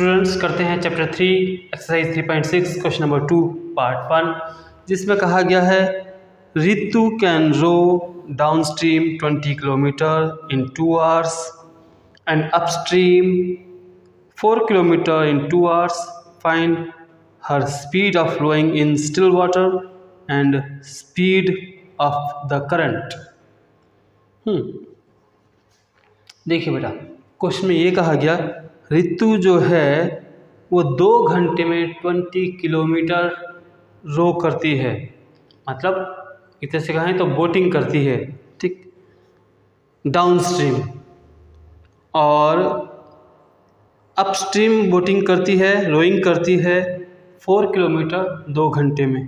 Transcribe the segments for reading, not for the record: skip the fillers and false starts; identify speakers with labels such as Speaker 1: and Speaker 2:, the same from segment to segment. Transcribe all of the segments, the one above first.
Speaker 1: Students करते हैं chapter 3 exercise 3.6 question number 2 part 1, जिसमें कहा गया है Ritu can row down stream 20 kilometre in 2 hours and upstream 4 kilometre in 2 hours. Find her speed of flowing in still water and speed of the current. देखिए बेटा, question में ये कहा गया रितु जो है वो 2 घंटे में 20 किलोमीटर रो करती है, मतलब एक तरह से कहें तो बोटिंग करती है, ठीक, डाउन स्ट्रीम, और अपस्ट्रीम बोटिंग करती है, रोइंग करती है 4 किलोमीटर 2 घंटे में.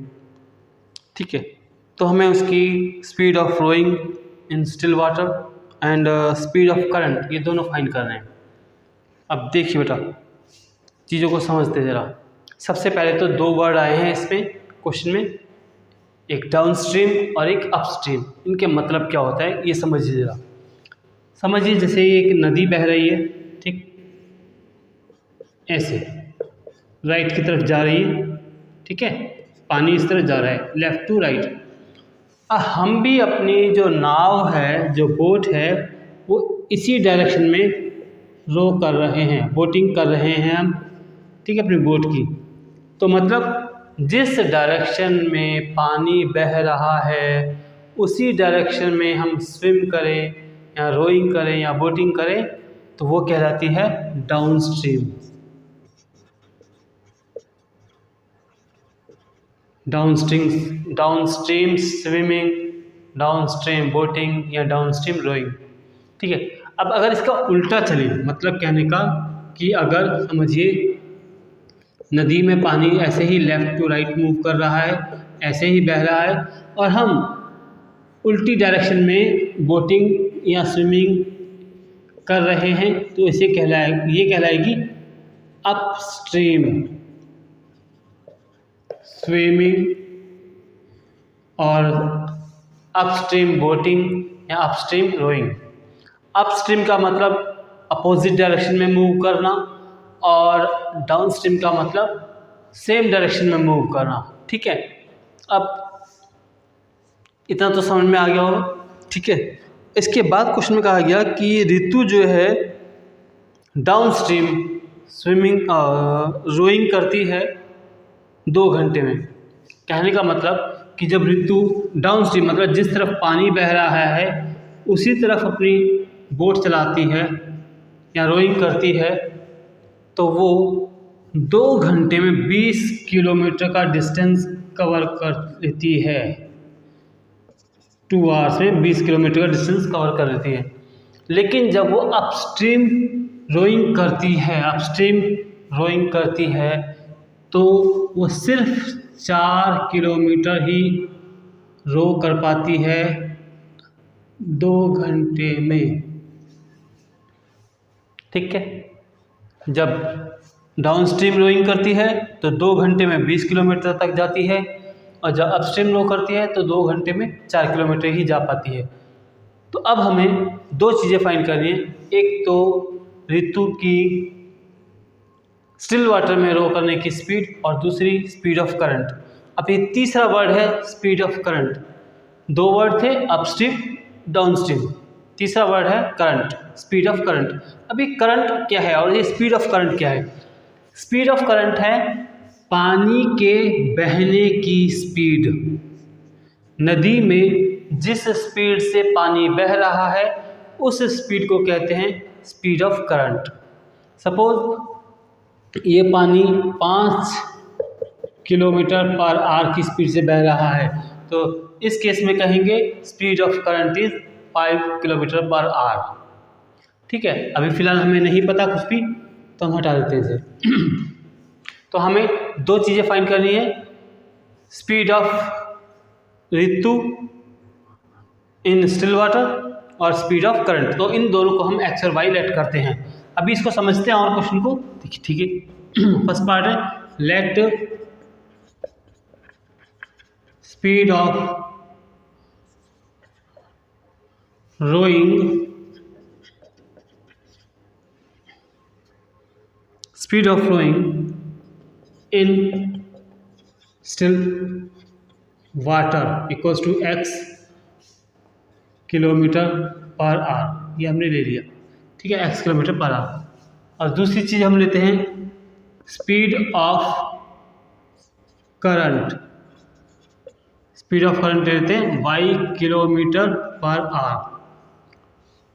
Speaker 1: ठीक है, तो हमें उसकी speed of rowing in still water and speed of current, ये दोनों फाइंड करने हैं. अब देखिए बेटा, चीज़ों को समझते ज़रा. सबसे पहले तो 2 वर्ड आए हैं इसमें क्वेश्चन में, एक डाउन स्ट्रीम और एक अपस्ट्रीम. इनके मतलब क्या होता है ये समझिए ज़रा. समझिए जैसे एक नदी बह रही है, ठीक, ऐसे राइट की तरफ जा रही है, ठीक है, पानी इस तरफ जा रहा है लेफ़्ट टू राइट. हम भी अपनी जो नाव है, जो बोट है, वो इसी डायरेक्शन में रो कर रहे हैं, बोटिंग कर रहे हैं हम, ठीक है, अपनी बोट की. तो मतलब जिस डायरेक्शन में पानी बह रहा है उसी डायरेक्शन में हम स्विम करें या रोइंग करें या बोटिंग करें तो वो कहलाती है down stream. Down stream swimming, down stream boating या डाउन स्ट्रीम रोइंग. ठीक है, अब अगर इसका उल्टा चले, मतलब कहने का कि अगर समझिए नदी में पानी ऐसे ही लेफ़्ट टू राइट मूव कर रहा है, ऐसे ही बह रहा है, और हम उल्टी डायरेक्शन में बोटिंग या स्विमिंग कर रहे हैं तो इसे ये कहलाएगी अपस्ट्रीम स्विमिंग और अपस्ट्रीम बोटिंग या अपस्ट्रीम रोइंग. अपस्ट्रीम का मतलब अपोजिट डायरेक्शन में मूव करना और डाउन स्ट्रीम का मतलब सेम डायरेक्शन में मूव करना. ठीक है, अब इतना तो समझ में आ गया होगा. ठीक है, इसके बाद क्वेश्चन में कहा गया कि रितु जो है डाउन स्ट्रीम स्विमिंग रोइंग करती है 2 घंटे में. कहने का मतलब कि जब रितु डाउन स्ट्रीम मतलब जिस तरफ पानी बह रहा है उसी तरफ अपनी बोट चलाती है या रोइंग करती है तो वो 2 घंटे में 20 किलोमीटर का डिस्टेंस कवर कर लेती है. 2 hours में 20 किलोमीटर का डिस्टेंस कवर कर लेती है. लेकिन जब वो अपस्ट्रीम रोइंग करती है तो वो सिर्फ 4 किलोमीटर ही रो कर पाती है 2 घंटे में. ठीक है, जब डाउन स्ट्रीम रोइंग करती है तो 2 घंटे में 20 किलोमीटर तक जाती है, और जब अपस्ट्रीम रो करती है तो 2 घंटे में 4 किलोमीटर ही जा पाती है. तो अब हमें 2 चीज़ें फाइंड करनी है. एक तो रितु की स्टिल वाटर में रो करने की स्पीड और दूसरी स्पीड ऑफ करंट. अब ये तीसरा वर्ड है स्पीड ऑफ करंट. 2 वर्ड थे अपस्ट्रीम डाउन स्ट्रीम, तीसरा वर्ड है करंट, स्पीड ऑफ करंट. अभी करंट क्या है और ये स्पीड ऑफ करंट क्या है? स्पीड ऑफ करंट है पानी के बहने की स्पीड. नदी में जिस स्पीड से पानी बह रहा है उस स्पीड को कहते हैं स्पीड ऑफ करंट. सपोज ये पानी 5 किलोमीटर पर आवर की स्पीड से बह रहा है तो इस केस में कहेंगे speed of current is 5 kilometre per our. ठीक है, अभी फ़िलहाल हमें नहीं पता कुछ भी तो हम हटा देते हैं इसे. तो हमें 2 चीज़ें फाइंड करनी है, speed of Ritu in still water और स्पीड ऑफ करंट. तो इन दोनों को हम एक्स और वाई लेट करते हैं. अभी इसको समझते हैं और क्वेश्चन को देखिए. ठीक है, फर्स्ट पार्ट है let speed of rowing speed of flowing in still water equals to x kilometre per hour, ये हमने ले लिया, ठीक है, x किलोमीटर पर आवर। और दूसरी चीज़ हम लेते हैं speed of current, speed of current लेते हैं y किलोमीटर पर आवर,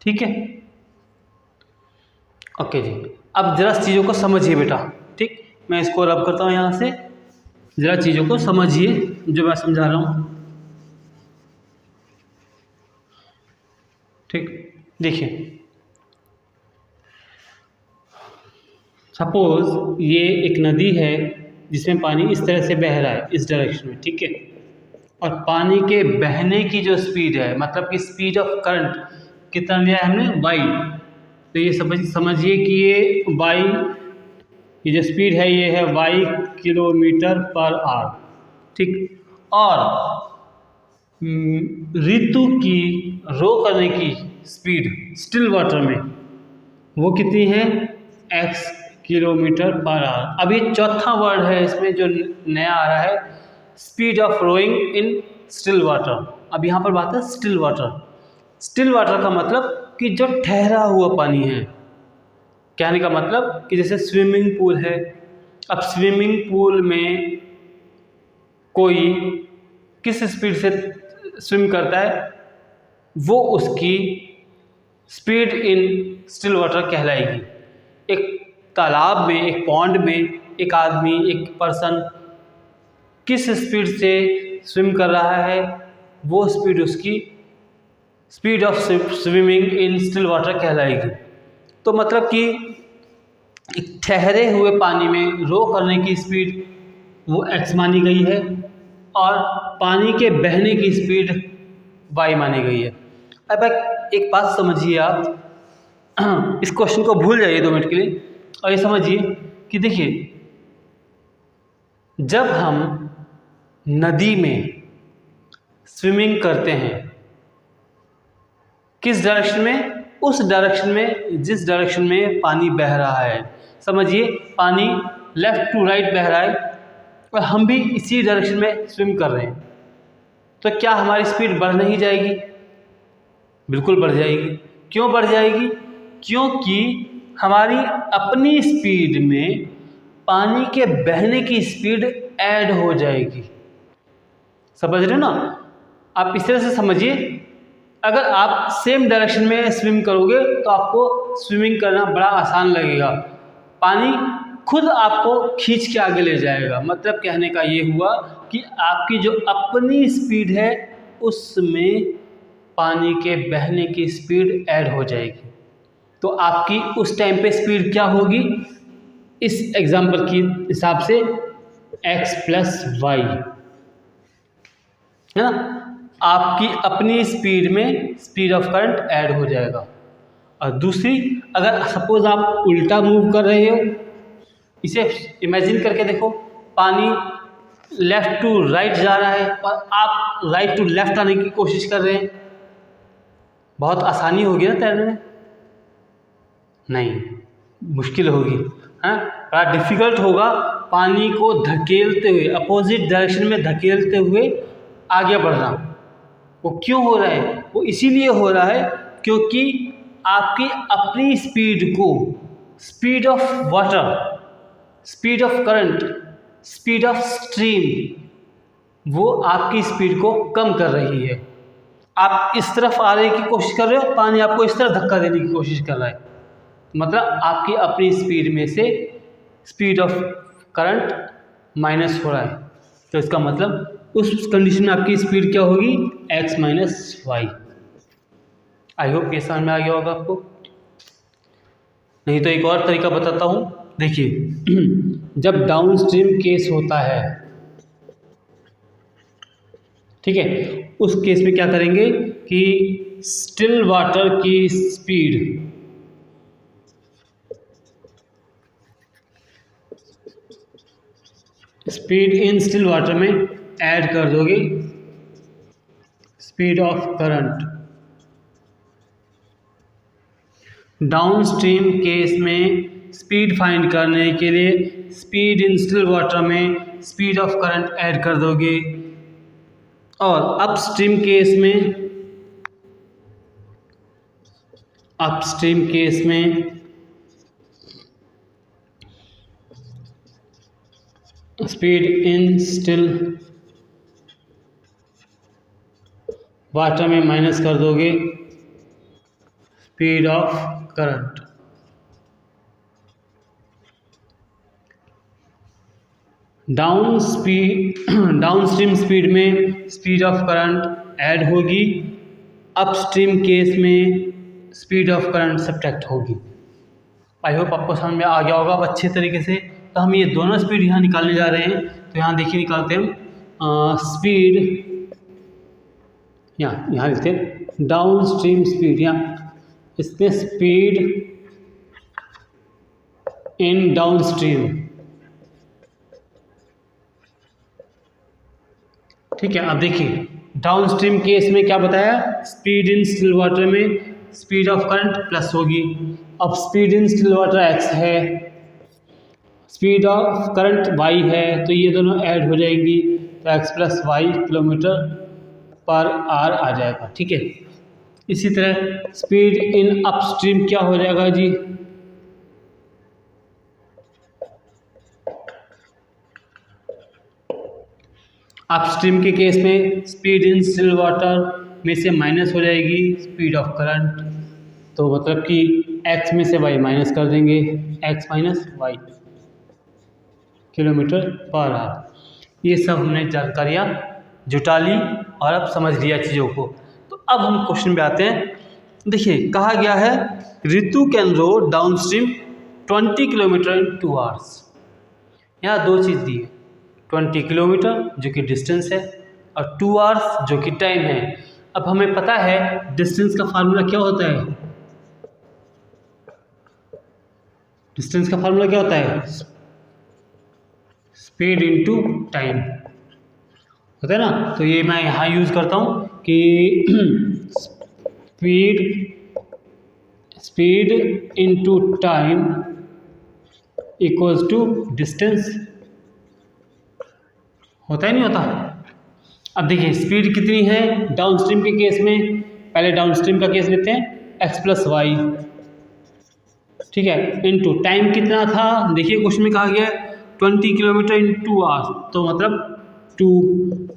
Speaker 1: ठीक है। ओके जी, अब जरा चीज़ों को समझिए बेटा, ठीक, मैं इसको रब करता हूँ यहाँ से, जरा चीज़ों को समझिए जो मैं समझा रहा हूँ, ठीक। देखिए, सपोज ये एक नदी है जिसमें पानी इस तरह से बह रहा है, इस डायरेक्शन में, ठीक है, और पानी के बहने की जो स्पीड है, मतलब कि स्पीड ऑफ करंट कितना लिया है हमने, y। तो ये समझिए कि ये जो स्पीड है ये है y किलोमीटर पर आवर, ठीक। और ऋतु की रो करने की स्पीड स्टिल वाटर में वो कितनी है, x किलोमीटर पर आवर। अब ये चौथा वर्ड है इसमें जो नया आ रहा है, speed of rowing in still water. अब यहाँ पर बात है स्टिल वाटर। स्टिल वाटर का मतलब कि जो ठहरा हुआ पानी है, कहने का मतलब कि जैसे स्विमिंग पूल है, अब स्विमिंग पूल में कोई किस स्पीड से स्विम करता है, वो उसकी स्पीड इन स्टिल वाटर कहलाएगी। एक तालाब में, एक पॉन्ड में एक आदमी, एक पर्सन किस स्पीड से स्विम कर रहा है, वो स्पीड उसकी speed of swimming in still water कहलाएगी। तो मतलब कि एक ठहरे हुए पानी में रो करने की स्पीड वो x मानी गई है और पानी के बहने की स्पीड y मानी गई है। अब एक बात समझिए, आप इस क्वेश्चन को भूल जाइए 2 मिनट के लिए और ये समझिए कि देखिए, जब हम नदी में स्विमिंग करते हैं, किस डायरेक्शन में, उस डायरेक्शन में जिस डायरेक्शन में पानी बह रहा है। समझिए, पानी लेफ़्ट टू राइट बह रहा है और हम भी इसी डायरेक्शन में स्विम कर रहे हैं, तो क्या हमारी स्पीड बढ़ नहीं जाएगी? बिल्कुल बढ़ जाएगी। क्यों बढ़ जाएगी? क्योंकि हमारी अपनी स्पीड में पानी के बहने की स्पीड ऐड हो जाएगी। समझ रहे हो ना? आप इस तरह से समझिए, अगर आप सेम डायरेक्शन में स्विम करोगे तो आपको स्विमिंग करना बड़ा आसान लगेगा, पानी खुद आपको खींच के आगे ले जाएगा। मतलब कहने का ये हुआ कि आपकी जो अपनी स्पीड है उसमें पानी के बहने की स्पीड ऐड हो जाएगी। तो आपकी उस टाइम पे स्पीड क्या होगी? इस एग्जाम्पल के हिसाब से x प्लस वाई, है ना? आपकी अपनी स्पीड में स्पीड ऑफ करंट ऐड हो जाएगा। और दूसरी, अगर सपोज आप उल्टा मूव कर रहे हो, इसे इमेजिन करके देखो, पानी लेफ़्ट टू राइट जा रहा है और आप राइट टू लेफ़्ट आने की कोशिश कर रहे हैं, बहुत आसानी होगी ना तैरने में? नहीं, मुश्किल होगी, हाँ, बड़ा डिफ़िकल्ट होगा पानी को धकेलते हुए, अपोजिट डायरेक्शन में धकेलते हुए आगे बढ़ना। वो क्यों हो रहा है? वो इसीलिए हो रहा है क्योंकि आपकी अपनी स्पीड को, speed of water, speed of current, speed of stream, वो आपकी स्पीड को कम कर रही है। आप इस तरफ आने की कोशिश कर रहे हो, पानी आपको इस तरफ धक्का देने की कोशिश कर रहा है, मतलब आपकी अपनी स्पीड में से स्पीड ऑफ करंट माइनस हो रहा है। तो इसका मतलब उस कंडीशन में आपकी स्पीड क्या होगी? x minus y. I hope ये समझ में आ गया होगा आपको। नहीं तो एक और तरीका बताता हूँ। देखिए, जब डाउन स्ट्रीम केस होता है, ठीक है, उस केस में क्या करेंगे कि स्टिल वाटर की स्पीड इन स्टिल वाटर में ऐड कर दोगे speed of current. Down stream case में स्पीड फाइंड करने के लिए स्पीड इन स्टिल वाटर में स्पीड ऑफ करंट ऐड कर दोगे, और अपस्ट्रीम केस में स्पीड इन स्टिल वाटर में माइनस कर दोगे speed of current. Downstream speed में स्पीड ऑफ करंट ऐड होगी, अपस्ट्रीम केस में स्पीड ऑफ करंट सब्ट्रैक्ट होगी। आई होप आपको समझ में आ गया होगा अब अच्छे तरीके से। तो हम ये दोनों स्पीड यहाँ निकालने जा रहे हैं, तो यहाँ देखिए निकालते हैं स्पीड, यहाँ लिखते हैं डाउनस्ट्रीम स्पीड, यहाँ इसमें स्पीड इन डाउनस्ट्रीम, ठीक है। अब देखिए डाउनस्ट्रीम केस में क्या बताया, स्पीड इन स्टिल वाटर में स्पीड ऑफ करंट प्लस होगी। अब speed in still water x है, स्पीड ऑफ करंट y है, तो ये दोनों ऐड हो जाएंगी, तो x plus Y kilometre per hour आ जाएगा, ठीक है। इसी तरह स्पीड इन अपस्ट्रीम क्या हो जाएगा जी, अपस्ट्रीम के केस में स्पीड इन स्टिल वाटर में से माइनस हो जाएगी स्पीड ऑफ करंट, तो मतलब कि x में से y माइनस कर देंगे, x minus y kilometre per hour. ये सब हमने जानकारियाँ जुटा ली और अब समझ लिया चीज़ों को। तो अब हम क्वेश्चन पे आते हैं। देखिए कहा गया है Ritu can row downstream 20 kilometre in 2 hours. यहाँ दो चीज़ दी है, 20 किलोमीटर जो कि डिस्टेंस है और 2 आवर्स जो कि टाइम है। अब हमें पता है डिस्टेंस का फार्मूला क्या होता है, डिस्टेंस का फार्मूला क्या होता है, स्पीड इनटू टाइम होता है ना। तो ये मैं यहाँ यूज़ करता हूँ कि speed into time equals to distance, होता ही नहीं होता। अब देखिए स्पीड कितनी है डाउनस्ट्रीम के केस में, पहले डाउनस्ट्रीम का केस लेते हैं x प्लस वाई, ठीक है, इनटू टाइम कितना था, देखिए क्वेश्चन में कहा गया है 20 किलोमीटर इन 2 आवर्स, तो मतलब 2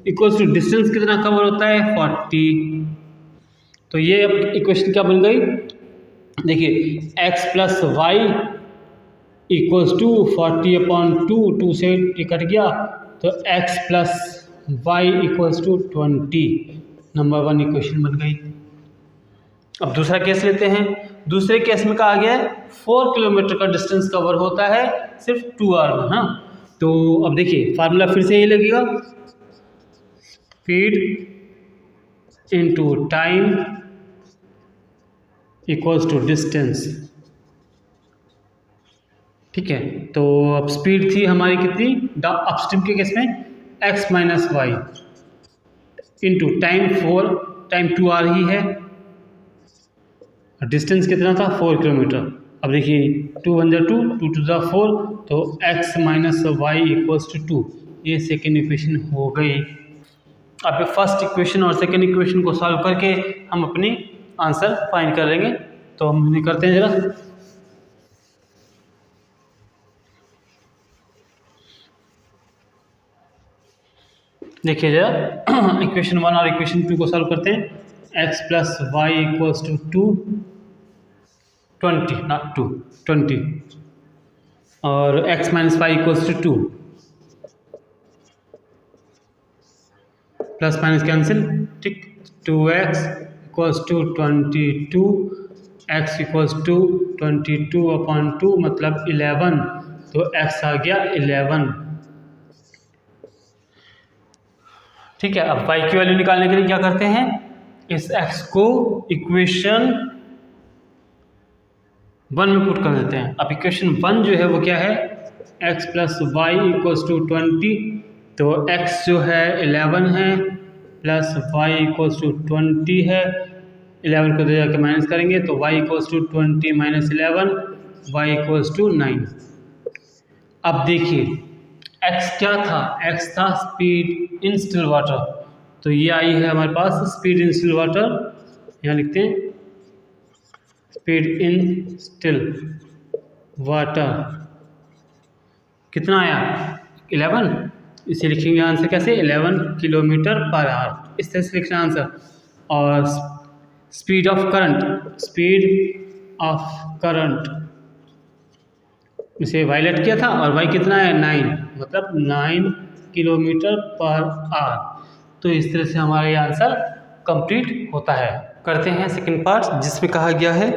Speaker 1: इक्वल्स टू डिस्टेंस कितना कवर होता है 40। तो ये अब इक्वेशन क्या बन गई, देखिए x plus y equals to 40/2, 2 से कट गया तो x plus y equals to 20, number 1 equation बन गई। अब दूसरा केस लेते हैं। दूसरे केस में कहा गया है 4 किलोमीटर का डिस्टेंस कवर होता है सिर्फ 2 आवर में। हाँ, तो अब देखिए फार्मूला फिर से यही लगेगा, speed into time equals to distance, ठीक है। तो अब स्पीड थी हमारी कितनी अपस्ट्रीम के केस में x minus Y into time 4, time 2 hour ही है, डिस्टेंस कितना था 4 किलोमीटर। अब देखिए 2 1 2, 2 2 4, तो x minus y equals to 2, ये सेकेंड इक्वेशन हो गई। अब फर्स्ट इक्वेशन और सेकेंड इक्वेशन को सॉल्व करके हम अपनी आंसर फाइंड कर लेंगे। तो हम करते हैं जरा, देखिए जरा इक्वेशन 1 और इक्वेशन 2 को सॉल्व करते हैं। x plus y equals to 20 not 2 20 और x minus y equals to 2, plus minus cancel, ठीक, 2x equals to 22, x equals to 22/2 मतलब 11, तो x आ गया 11, ठीक है। अब y की वैल्यू निकालने के लिए क्या करते हैं, इस x को इक्वेशन 1 में पुट कर देते हैं। अब इक्वेशन 1 जो है वो क्या है, x plus y equals to 20, तो x जो है 11 है प्लस y इक्वल्स टू 20 है, 11 को दे जाके माइनस करेंगे तो y equals to 20 minus 11, y equals to 9। अब देखिए एक्स क्या था, एक्स था स्पीड इन स्टिल वाटर, तो ये आई है हमारे पास स्पीड इन स्टिल वाटर, यहाँ लिखते हैं स्पीड इन स्टिल वाटर कितना आया 11, इसे लिखेंगे आंसर कैसे 11 किलोमीटर पर आवर, इस तरह से लिखना आंसर। और speed of current, speed of current इसे वाई लेट किया था और वाई कितना है 9, मतलब 9 किलोमीटर पर आवर। तो इस तरह से हमारा ये आंसर कंप्लीट होता है। करते हैं सेकंड पार्ट जिसमें कहा गया है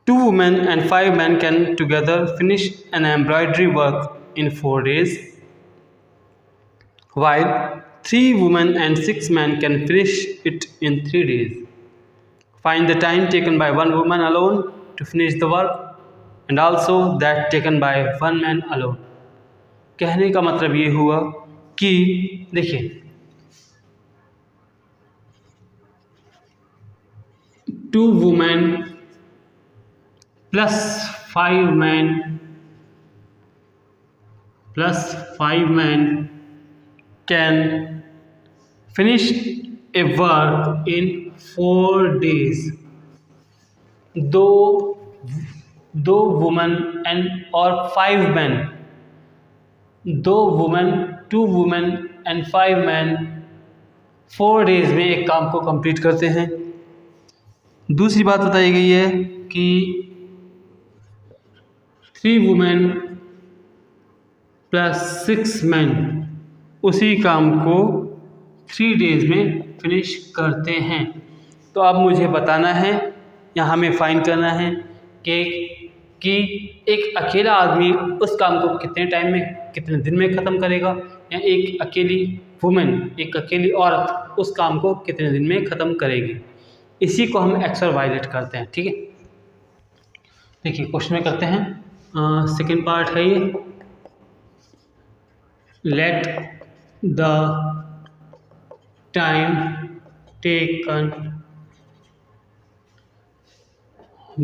Speaker 1: 2 women and 5 men can together finish an embroidery work in 4 days, while 3 women and 6 men can finish it in 3 days. Find the time taken by one woman alone to finish the work and also that taken by one man alone. कहने का मतलब ये हुआ कि देखिए 2 women plus 5 men can finish a work in 4 days. दो woman and और 5 man, 2 woman 2 women and 5 man 4 days में एक काम को कंप्लीट करते हैं। दूसरी बात बताई गई है कि 3 वुमेन प्लस 6 मैन उसी काम को 3 डेज में फिनिश करते हैं। तो अब मुझे बताना है या हमें फाइंड करना है कि एक अकेला आदमी उस काम को कितने टाइम में कितने दिन में ख़त्म करेगा, या एक अकेली वुमेन एक अकेली औरत उस काम को कितने दिन में ख़त्म करेगी। इसी को हम एक्स और वाई लेट करते हैं। ठीक है, देखिए क्वेश्चन में करते हैं, सेकंड पार्ट है ये, let the time taken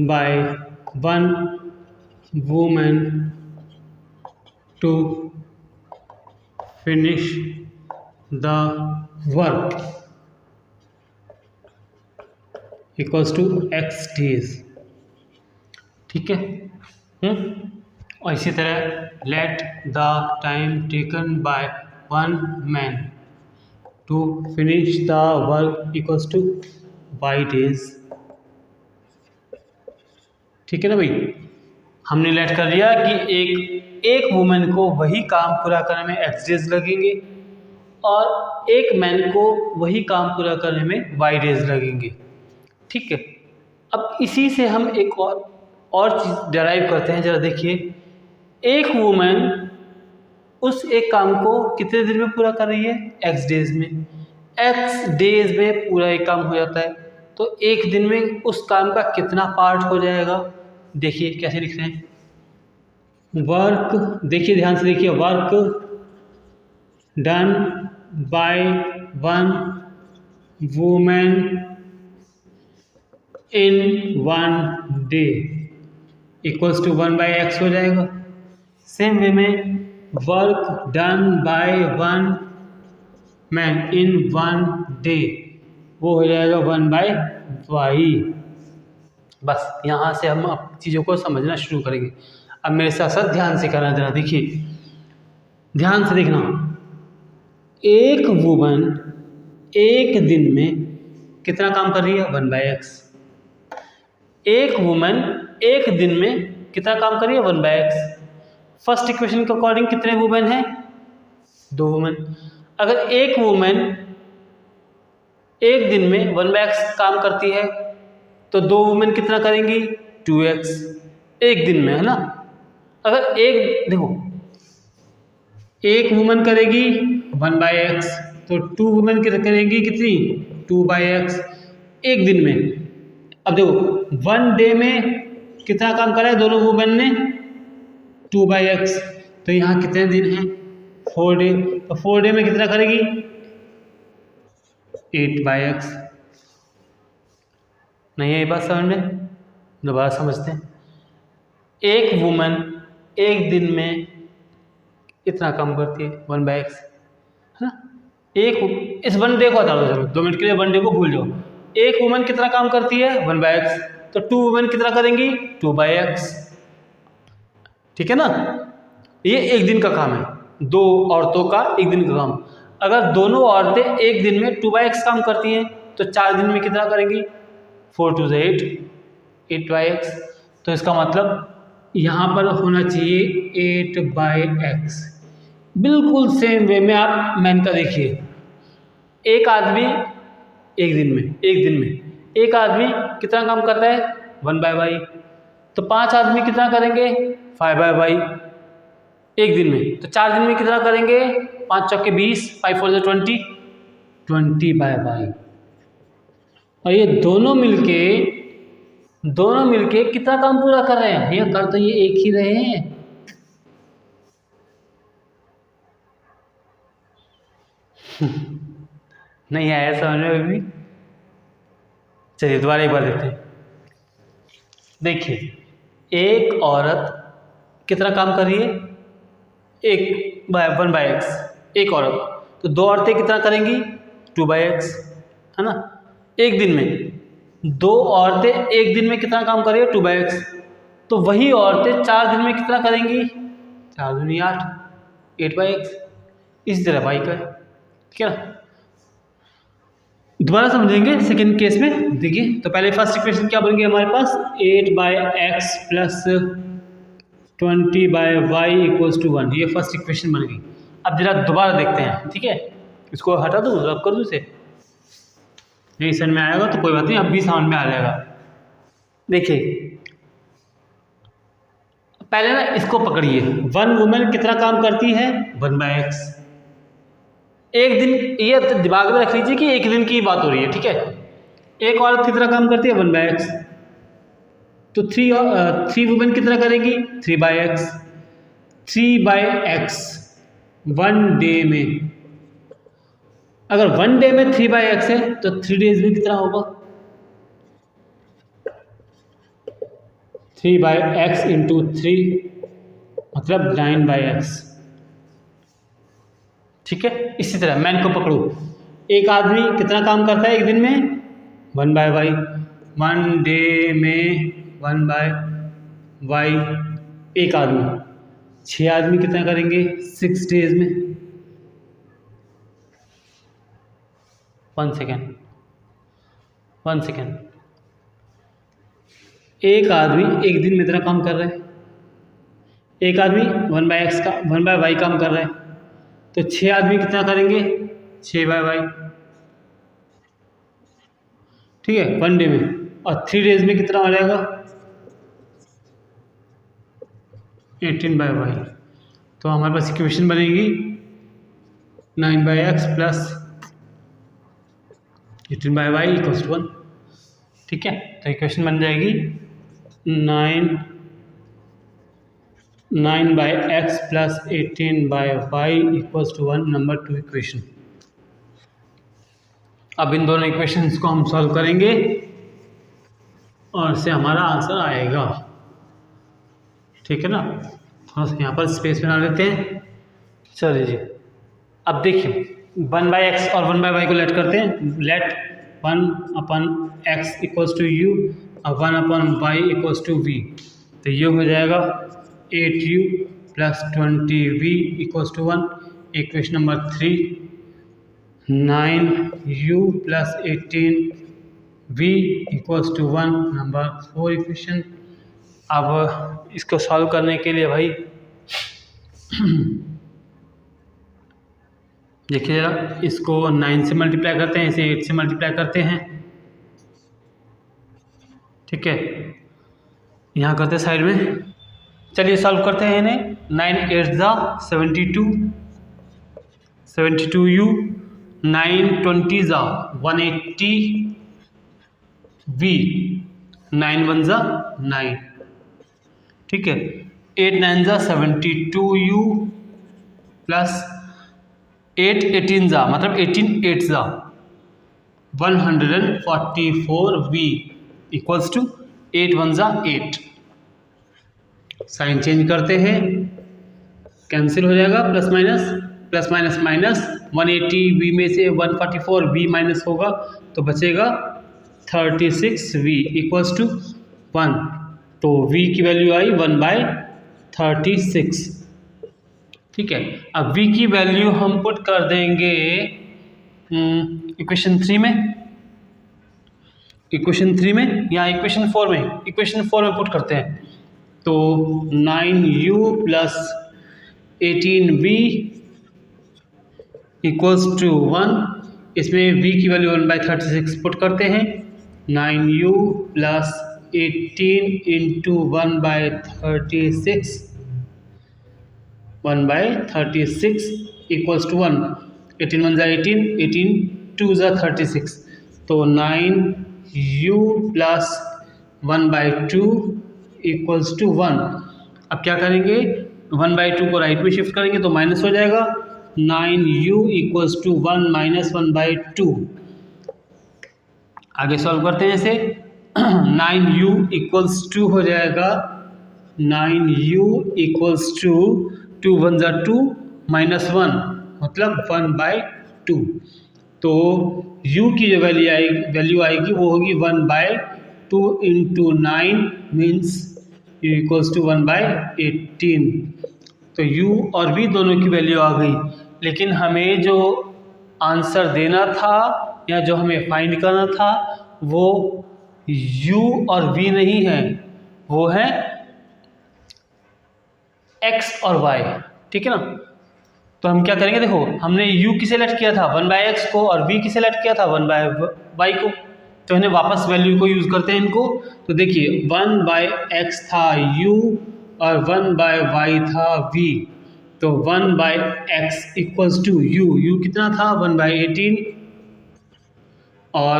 Speaker 1: by one woman to finish the work equals to x days. ठीक है, और इसी तरह let the time taken by one man to finish the work equals to y days. ठीक है ना भाई, हमने लेट कर लिया कि एक वुमेन को वही काम पूरा करने में एक्स डेज लगेंगे और एक मैन को वही काम पूरा करने में वाई डेज लगेंगे। ठीक है, अब इसी से हम एक और चीज़ डराइव करते हैं। जरा देखिए, एक वुमेन उस एक काम को कितने दिन में पूरा कर रही है, एक्स डेज में। एक्स डेज में पूरा एक काम हो जाता है, तो एक दिन में उस काम का कितना पार्ट हो जाएगा। देखिए कैसे लिख रहे हैं, वर्क, देखिए ध्यान से देखिए, work done by one women in 1 day equals to 1/x हो जाएगा। सेम वे में work done by one man in 1 day वो हो जाएगा 1/y। बस यहाँ से हम अब चीज़ों को समझना शुरू करेंगे। अब मेरे साथ साथ ध्यान से करना, जरा देखिए ध्यान से देखना, एक वुमन एक दिन में कितना काम कर रही है, 1/x। एक वुमन एक दिन में कितना काम कर रही है, 1/x। फर्स्ट इक्वेशन के अकॉर्डिंग कितने वुमेन हैं, 2 वुमेन। अगर एक वुमेन एक दिन में 1/x काम करती है तो 2 वुमेन कितना करेंगी, 2x एक दिन में, है ना। अगर एक देखो, एक वुमेन करेगी 1/x तो 2 वुमेन करेंगी कितनी, 2/x एक दिन में। अब देखो 1 डे में कितना काम करा है दोनों वुमेन ने, 2/x, तो यहाँ कितने दिन हैं, 4 डे। तो 4 डे में कितना करेगी, 8/x। नहीं है ये बात समझ में, दोबारा समझते हैं। एक वुमन एक दिन में इतना काम करती है 1/x, है ना। एक इस वनडे को हटा दो, चलो 2 मिनट के लिए वनडे को भूल जाओ। एक वुमन कितना काम करती है 1/x, तो 2 वुमन कितना करेंगी 2/x, ठीक है ना। ये एक दिन का काम है, 2 औरतों का एक दिन का काम। अगर दोनों औरतें एक दिन में 2/x काम करती हैं तो 4 दिन में कितना करेंगी 4 2 8, 8/x। तो इसका मतलब यहाँ पर होना चाहिए 8/x। बिल्कुल सेम वे में आप मैन का देखिए, एक आदमी एक दिन में एक आदमी कितना काम करता है 1/y, तो 5 आदमी कितना करेंगे 5/y एक दिन में, तो 4 दिन में कितना करेंगे 5 चौके 20, 5 4 20, 20/y। और ये दोनों मिलके कितना काम पूरा कर रहे हैं, ये कर तो ये एक ही रहे हैं। नहीं आया समझ में भी। चलिए दोबारा एक बार देखते हैं। देखिए एक औरत कितना काम कर रही है 1/x, एक औरत, तो 2 औरतें कितना करेंगी 2/x, है ना। एक दिन में 2 औरतें एक दिन में कितना काम कर रही है 2/x, तो वही औरतें 4 दिन में कितना करेंगी 4 दूनी 8, 8/x। इसी तरह भाई का है, ठीक है ना। दोबारा समझेंगे सेकेंड केस में। देखिए तो पहले फर्स्ट इक्वेशन क्या बन गई हमारे पास 8/x plus 20/y equals to 1, ये फर्स्ट इक्वेशन बन गई। अब जरा दोबारा देखते हैं, ठीक है। इसको हटा दूँ, रब कर दूँ इसे, नहीं समझ में आएगा तो कोई बात नहीं, अब भी समझ में आ जाएगा। देखिए पहले ना इसको पकड़िए, 1 वुमेन कितना काम करती है 1/x एक दिन, ये दिमाग में रख लीजिए कि एक दिन की बात हो रही है, ठीक है। एक औरत कितना काम करती है 1/x, तो 3 वुमेन कितना करेंगी 3/x, 3/x 1 डे में। अगर 1 डे में 3/x है तो 3 डेज में कितना होगा 3/x इंटू 3 मतलब 9/x, ठीक है। इसी तरह मैन को पकड़ो, एक आदमी कितना काम करता है एक दिन में 1/y, 1 डे में 1/y एक आदमी, 6 आदमी कितना करेंगे 6 डेज में। 1 सेकेंड, एक आदमी एक दिन में इतना काम कर रहा है, एक आदमी 1/x का 1/y काम कर रहा है, तो 6 आदमी कितना करेंगे 6/y, ठीक है 1 डे में। और 3 डेज में कितना हो जाएगा 18/y। तो हमारे पास इक्वेशन बनेगी 9/x plus 18/y equals to 1, ठीक है। तो इक्वेशन बन जाएगी 9/x plus 18/y equals to 1, number 2 equation. अब इन दोनों इक्वेशंस को हम सॉल्व करेंगे और इससे हमारा आंसर आएगा, ठीक है ना। थोड़ा सा यहाँ पर स्पेस बना लेते हैं, चलिए जी। अब देखिए 1/x और 1/y को लेट करते हैं, late 1/x equals to u और 1/y इक्वल्स टू v, तो ये हो जाएगा 8u plus 20v equals to 1, equation number 3। 9u plus 18v equals to 1, number 4 equation. अब इसको सॉल्व करने के लिए भाई देखिए जरा, इसको 9 से मल्टीप्लाई करते हैं, इसे 8 से मल्टीप्लाई करते हैं, ठीक है। यहाँ करते हैं साइड में, चलिए सॉल्व करते हैं इन्हें। 9 8 ज़ा 72u, 9 20 ज़ा 180v, 9 1 ज़ा 9, ठीक है। 8 9 ज़ा 72u प्लस 8 18 ज़ा मतलब 18 8 ज़ा 144v इक्वल्स टू 8 1 ज़ा 8, साइन चेंज करते हैं, कैंसिल हो जाएगा, प्लस माइनस माइनस 180 v में से 144 v माइनस होगा तो बचेगा 36v इक्वल्स टू 1। तो v की वैल्यू आई 1/36। ठीक है, अब v की वैल्यू हम पुट कर देंगे इक्वेशन 3 में, या इक्वेशन 4 में, इक्वेशन 4 में पुट करते हैं। तो 9u plus 18v equals to 1, इसमें v की वैल्यू 1/36 पुट करते हैं। 9u plus 18 into 1/36 equals to 1। 18 1 18, 18 2 36, तो 9u प्लस 1/2 इक्वल्स टू 1। अब क्या करेंगे, 1/2 को राइट में शिफ्ट करेंगे तो माइनस हो जाएगा, 9u इक्वल्स टू 1 माइनस 1/2। आगे सॉल्व करते हैं इसे। 9u इक्वल्स टू हो जाएगा, 9u इक्वल्स टू 2 1 2 माइनस 1 मतलब 1/2। तो u की जो वैल्यू आएगी वो होगी 1/2 into 9 means u equals to 1/18। तो u और v दोनों की वैल्यू आ गई, लेकिन हमें जो आंसर देना था या जो हमें फाइंड करना था वो u और v नहीं है, वो है x और y। ठीक है ना, तो हम क्या करेंगे, देखो हमने u की सेलेक्ट किया था 1/x को और v की सेलेक्ट किया था 1/y को, तो इन्हें वापस वैल्यू को यूज़ करते हैं इनको। तो देखिए 1/x था u और 1/y था v, तो 1/x इक्वल्स टू u कितना था 1/18 और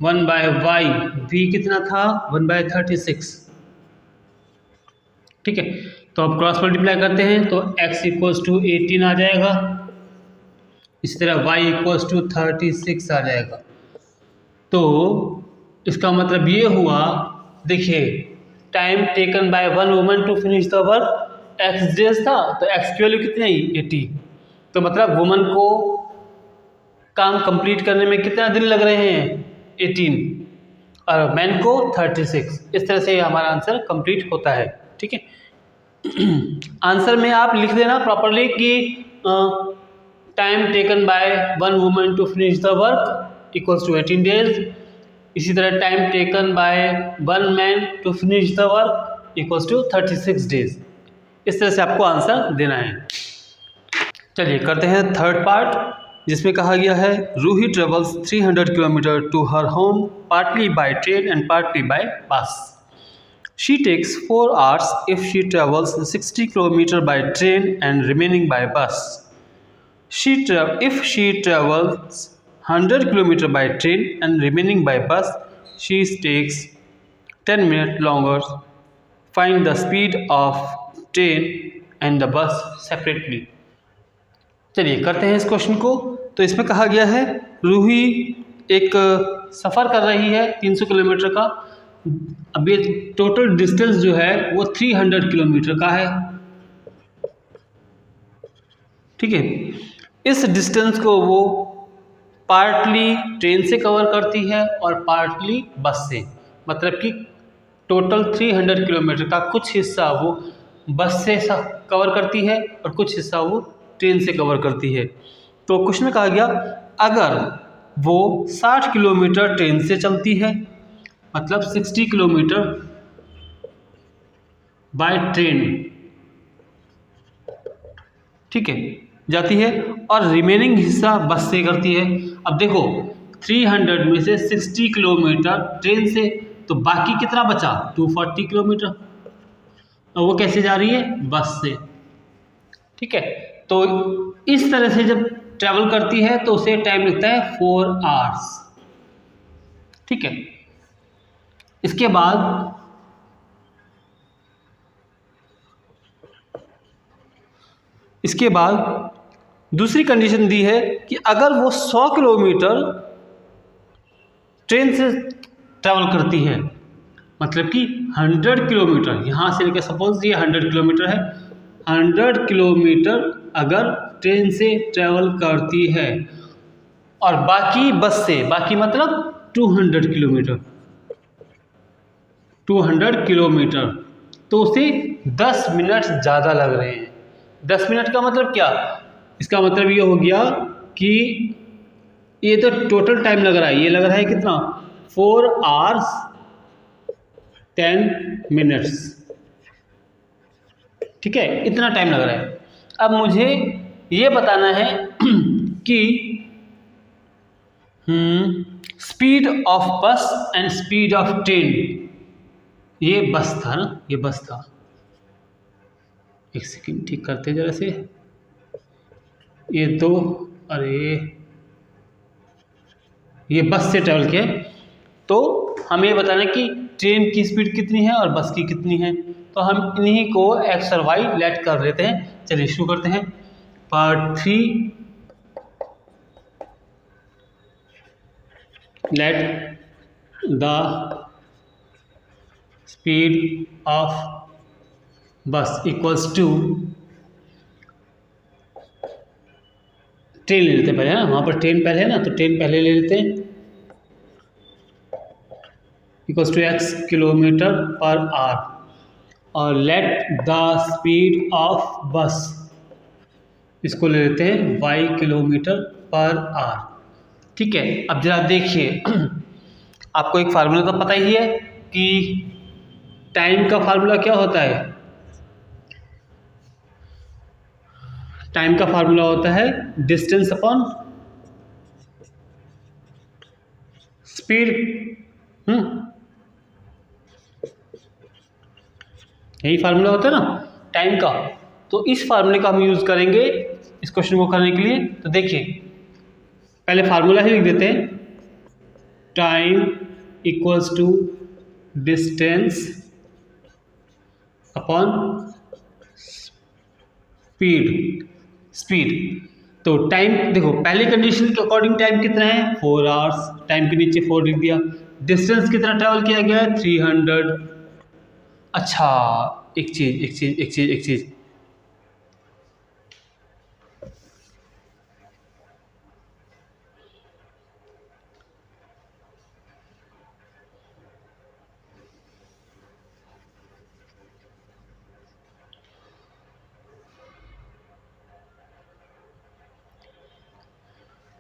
Speaker 1: 1/y v कितना था 1/36। ठीक है, तो अब क्रॉस मल्टीप्लाई करते हैं तो x इक्वल्स टू 18 आ जाएगा, इसी तरह y इक्वल्स टू 36 आ जाएगा। तो इसका मतलब ये हुआ, देखिए time taken by one woman to finish the work x days था, तो x की वैल्यू कितनी आई 80। तो मतलब वुमन को काम कंप्लीट करने में कितना दिन लग रहे हैं 18 और मैन को 36। इस तरह से हमारा आंसर कंप्लीट होता है। ठीक है, आंसर में आप लिख देना प्रॉपरली कि time taken by one woman to finish the work equals to 18 days. इसी तरह time taken by one man to finish the work equals to 36 days. इस तरह से आपको आंसर देना है। चलिए करते हैं थर्ड पार्ट, जिसमें कहा गया है Ruhi travels 300 kilometre to her home partly by train and partly by bus. She takes 4 hours if she travels 60 km by train and remaining by bus. If she travels 100 km by train and remaining by bus, she takes 10 minutes longer. Find the speed of train and the bus separately. चलिए करते हैं इस question को। तो इसमें कहा गया है रूही एक सफ़र कर रही है 300 किलोमीटर का। अब ये टोटल डिस्टेंस जो है वो 300 किलोमीटर का है। ठीक है, इस डिस्टेंस को वो पार्टली ट्रेन से कवर करती है और पार्टली बस से, मतलब कि टोटल 300 किलोमीटर का कुछ हिस्सा वो बस से कवर करती है और कुछ हिस्सा वो ट्रेन से कवर करती है। तो क्वेश्चन में कहा गया अगर वो 60 किलोमीटर ट्रेन से चलती है, मतलब 60 किलोमीटर बाय ट्रेन, ठीक है, जाती है और रिमेनिंग हिस्सा बस से करती है। अब देखो 300 में से 60 किलोमीटर ट्रेन से, तो बाकी कितना बचा 240 किलोमीटर, और वो कैसे जा रही है बस से। ठीक है, तो इस तरह से जब ट्रैवल करती है तो उसे टाइम लगता है 4 आवर्स। ठीक है, इसके बाद दूसरी कंडीशन दी है कि अगर वो 100 किलोमीटर ट्रेन से ट्रैवल करती है, मतलब कि 100 किलोमीटर, यहाँ से लेकर सपोज ये 100 किलोमीटर है, 100 किलोमीटर अगर ट्रेन से ट्रैवल करती है और बाकी बस से, बाकी मतलब 200 किलोमीटर, 200 किलोमीटर, तो उसे 10 मिनट ज़्यादा लग रहे हैं। 10 मिनट का मतलब क्या, इसका मतलब ये हो गया कि ये तो टोटल टाइम लग रहा है, ये लग रहा है कितना, 4 आवर्स 10 मिनट्स, ठीक है, इतना टाइम लग रहा है। अब मुझे ये बताना है कि स्पीड ऑफ बस एंड स्पीड ऑफ ट्रेन, ये बस था ना, ये बस था, एक सेकंड ठीक करते जरा से, ये दो, अरे ये बस से ट्रेवल किया, तो हमें ये बताना कि ट्रेन की स्पीड कितनी है और बस की कितनी है। तो हम इन्हीं को एक्स और वाई लेट कर लेते हैं। चलिए शुरू करते हैं। Part 3, late the speed of बस इक्वल्स टू, ट्रेन ले लेते हैं पहले, है ना, वहाँ पर ट्रेन पहले है ना, तो ट्रेन पहले ले लेते हैं, equals to x kilometre per hour, और let the speed of bus, इसको ले लेते हैं y किलोमीटर पर आवर। ठीक है, अब जरा देखिए, आपको एक फार्मूला तो पता ही है कि टाइम का फार्मूला क्या होता है। टाइम का फार्मूला होता है डिस्टेंस अपॉन स्पीड। यही फार्मूला होता है ना टाइम का। तो इस फार्मूले का हम यूज करेंगे इस क्वेश्चन को करने के लिए। तो देखिए, पहले फार्मूला ही लिख देते हैं, time equals to distance upon speed. तो टाइम देखो, पहले कंडीशन के अकॉर्डिंग टाइम कितना है 4 आवर्स, टाइम के नीचे 4 लिख दिया। डिस्टेंस कितना ट्रैवल किया गया है 300। अच्छा, एक चीज,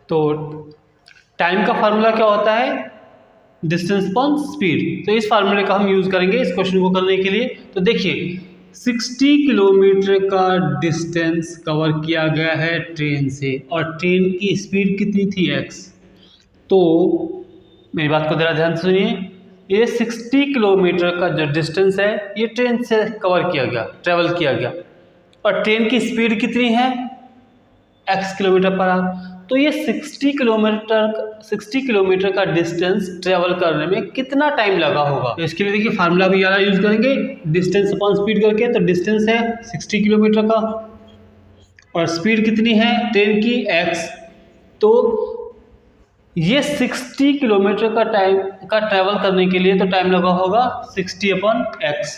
Speaker 1: तो टाइम का फार्मूला क्या होता है डिस्टेंस अपॉन स्पीड। तो इस फार्मूले का हम यूज करेंगे इस क्वेश्चन को करने के लिए। तो देखिए, 60 किलोमीटर का डिस्टेंस कवर किया गया है ट्रेन से, और ट्रेन की स्पीड कितनी थी x। तो मेरी बात को जरा ध्यान से सुनिए, ये 60 किलोमीटर का जो डिस्टेंस है ये ट्रेन से कवर किया गया, ट्रेवल किया गया, और ट्रेन की स्पीड कितनी है x किलोमीटर पर आवर। तो ये 60 किलोमीटर का डिस्टेंस ट्रेवल करने में कितना टाइम लगा होगा। तो इसके लिए देखिए फार्मूला भी ज़्यादा यूज करेंगे, डिस्टेंस अपॉन स्पीड करके। तो डिस्टेंस है 60 किलोमीटर का और स्पीड कितनी है ट्रेन की x। तो ये 60 किलोमीटर का टाइम का ट्रेवल करने के लिए तो टाइम लगा होगा 60 अपॉन x,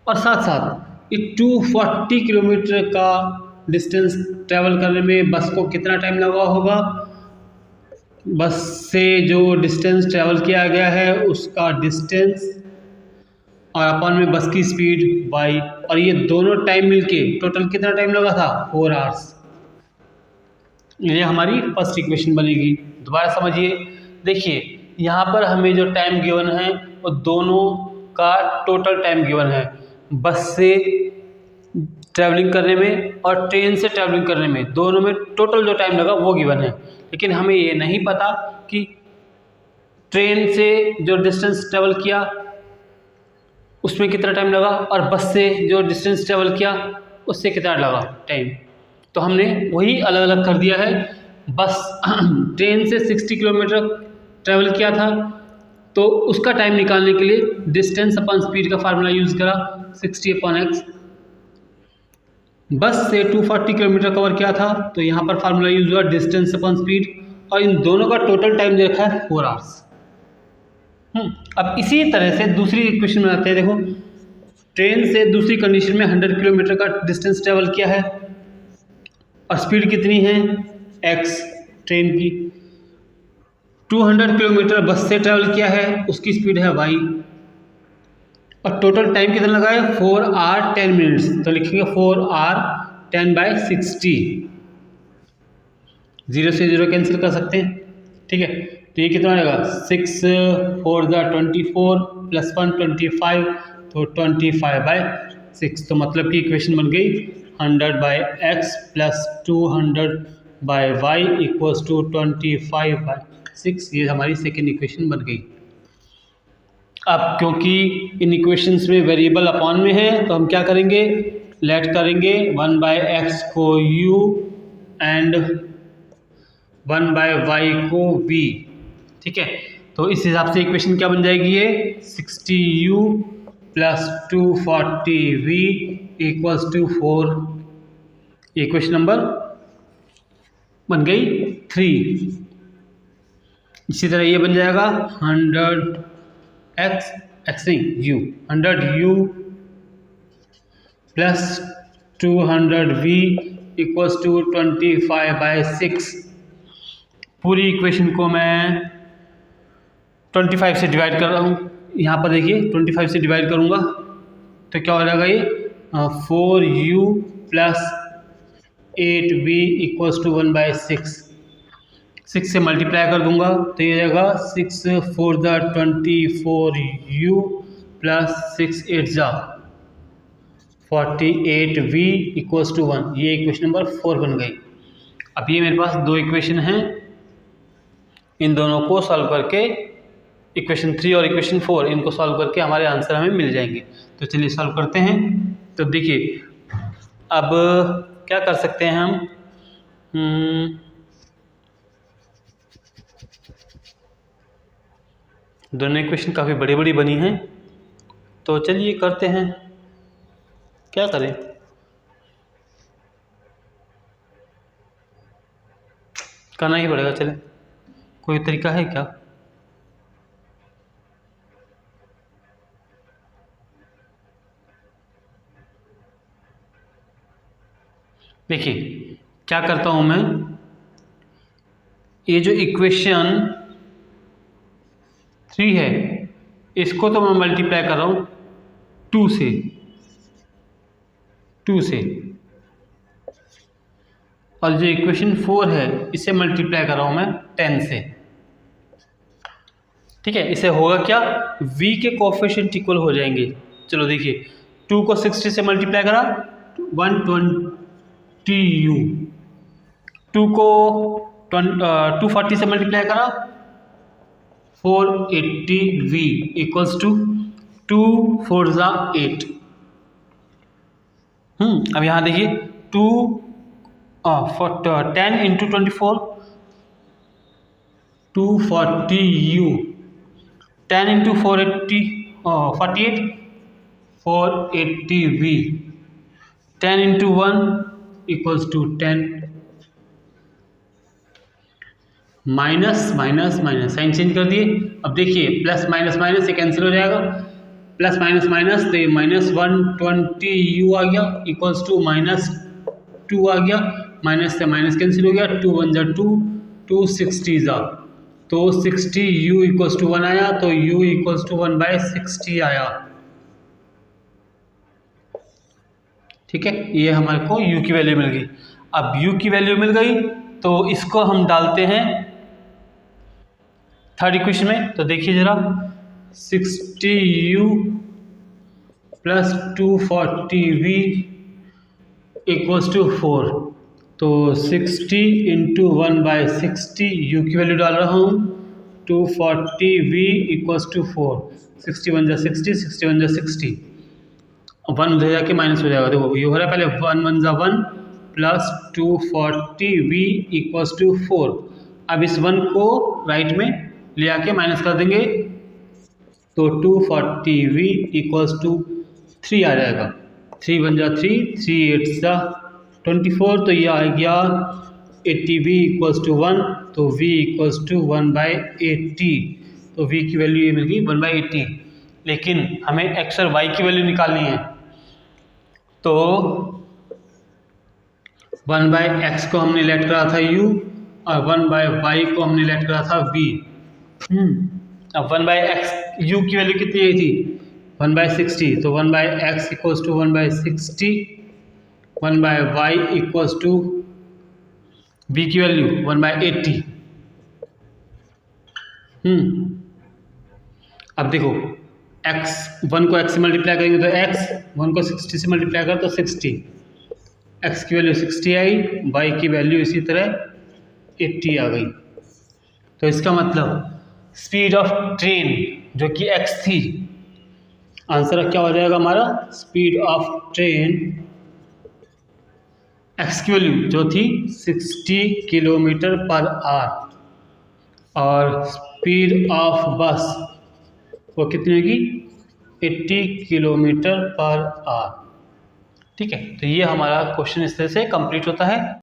Speaker 1: और साथ साथ ये 240 किलोमीटर का डिस्टेंस ट्रैवल करने में बस को कितना टाइम लगा होगा। बस से जो डिस्टेंस ट्रैवल किया गया है उसका डिस्टेंस और अपॉन में बस की स्पीड y, और ये दोनों टाइम मिलके टोटल कितना टाइम लगा था 4 आवर्स। ये हमारी फर्स्ट इक्वेशन बनेगी। दोबारा समझिए, देखिए यहाँ पर हमें जो टाइम गिवन है वो दोनों का टोटल टाइम गिवन है, बस से ट्रैवलिंग करने में और ट्रेन से ट्रैवलिंग करने में, दोनों में टोटल जो टाइम लगा वो गिवन है। लेकिन हमें ये नहीं पता कि ट्रेन से जो डिस्टेंस ट्रैवल किया उसमें कितना टाइम लगा और बस से जो डिस्टेंस ट्रैवल किया उससे कितना लगा टाइम। तो हमने वही अलग अलग कर दिया है। बस ट्रेन से 60 किलोमीटर ट्रैवल किया था तो उसका टाइम निकालने के लिए डिस्टेंस अपॉन स्पीड का फार्मूला यूज़ करा 60 अपॉन x। बस से 240 किलोमीटर कवर किया था तो यहाँ पर फार्मूला यूज हुआ डिस्टेंस अपॉन स्पीड, और इन दोनों का टोटल टाइम दे रखा है 4 आवर्स। अब इसी तरह से दूसरी इक्वेशन में आते हैं। देखो, ट्रेन से दूसरी कंडीशन में 100 किलोमीटर का डिस्टेंस ट्रेवल किया है और स्पीड कितनी है x ट्रेन की। 200 किलोमीटर बस से ट्रेवल किया है, उसकी स्पीड है y और टोटल टाइम कितना लगा है 4 hour 10 minutes। तो लिखेंगे 4 hour 10/60। 0 से 0 कैंसिल कर सकते हैं, ठीक है। तो ये कितना आएगा 6 4 24 प्लस 1 25, तो 25/6। तो मतलब की इक्वेशन बन गई 100/x plus 200/y equals to 25/6। ये हमारी सेकेंड इक्वेशन बन गई। अब क्योंकि इन इक्वेशंस में वेरिएबल अपॉन में है तो हम क्या करेंगे, लेट करेंगे 1/x को u एंड 1/y को v, ठीक है। तो इस हिसाब से इक्वेशन क्या बन जाएगी, ये 60u plus 240v equals to 4। Equation number बन गई 3। इसी तरह ये बन जाएगा 100u plus 200v equals to 25/6। पूरी इक्वेशन को मैं 25 से डिवाइड कर रहा हूँ। यहाँ पर देखिए 25 से डिवाइड करूँगा तो क्या हो जाएगा, ये 4u plus 8v equals to 1/6। 6 से मल्टीप्लाई कर दूंगा तो ये जाएगा 6 4 24u plus 6 8 48v equals to 1। ये इक्वेशन नंबर 4 बन गई। अब ये मेरे पास दो इक्वेशन हैं, इन दोनों को सॉल्व करके इक्वेशन 3 और इक्वेशन 4 इनको सॉल्व करके हमारे आंसर हमें मिल जाएंगे। तो चलिए सॉल्व करते हैं। तो देखिए अब क्या कर सकते हैं हम, दोनों इक्वेशन काफ़ी बड़ी बड़ी बनी हैं, तो चलिए करते हैं। क्या करें, करना ही पड़ेगा। चले, कोई तरीका है क्या? देखिए क्या करता हूं मैं, ये जो इक्वेशन 3 है इसको तो मैं मल्टीप्लाई कर रहा हूँ 2 से, और जो इक्वेशन 4 है इसे मल्टीप्लाई कर रहा हूँ मैं 10 से, ठीक है। इसे होगा क्या, v के कोफिशिएंट इक्वल हो जाएंगे। चलो देखिए 2 को 60 से मल्टीप्लाई करा 120u, 2 को 240 से मल्टीप्लाई करा 480v इक्वल्स टू 2 4 8। अब यहाँ देखिए 10 into 24 240u, 10 into 48 480v, 10 into 1 equals to 10। Minus minus minus sign change कर दिए। अब देखिए प्लस माइनस माइनस से कैंसिल हो जाएगा, प्लस माइनस माइनस तो ये -120u आ गया इक्वल्स टू -2 आ गया, माइनस से माइनस कैंसिल हो गया, 2 1 जा 2, 2 60 जा, तो 60u इक्वल्स टू 1 आया, तो u इक्वल्स टू 1/60 आया, ठीक है। ये हमारे को u की वैल्यू मिल गई। अब u की वैल्यू मिल गई तो इसको हम डालते हैं थर्ड इक्वेशन में। तो देखिए जरा 60u plus 240v equals to 4, तो 60 इंटू 1/60 u की वैल्यू डाल रहा हूँ, 240v इक्वल्स टू 4, 61 जा 60, 61 जा 60, 1 उधर जाके माइनस हो जाएगा। देखो ये हो रहा है पहले 1 1 जा 1 प्लस 240v इक्वल्स टू 4। अब इस 1 को राइट में ले आके माइनस कर देंगे तो 240v इक्वल्स टू 3 आ जाएगा, 3 1 जा 3, 3 8 जा 24, तो ये आ गया 80v इक्वल्स टू 1, तो v इक्वल्स टू 1/80 तो v की वैल्यू ये मिल गई 1/80। लेकिन हमें x और y की वैल्यू निकालनी है, तो 1/x को हमने लेट करा था u और 1/y को हमने लेट करा था v। अब 1/x u की वैल्यू कितनी आई थी 1/60, तो 1/x equals to 1/60, 1/y equals to v की वैल्यू 1/80। अब देखो x 1 को x से मल्टीप्लाई करेंगे तो x, 1 को 60 से मल्टीप्लाई कर तो 60, x की वैल्यू 60 आई, y की वैल्यू इसी तरह 80 आ गई। तो इसका मतलब स्पीड ऑफ ट्रेन जो कि x थी, आंसर क्या हो जाएगा हमारा, स्पीड ऑफ ट्रेन x की वैल्यू जो थी 60 किलोमीटर पर आवर और स्पीड ऑफ बस वो कितनी होगी 80 किलोमीटर पर आवर। ठीक है, तो ये हमारा क्वेश्चन इस तरह से कंप्लीट होता है।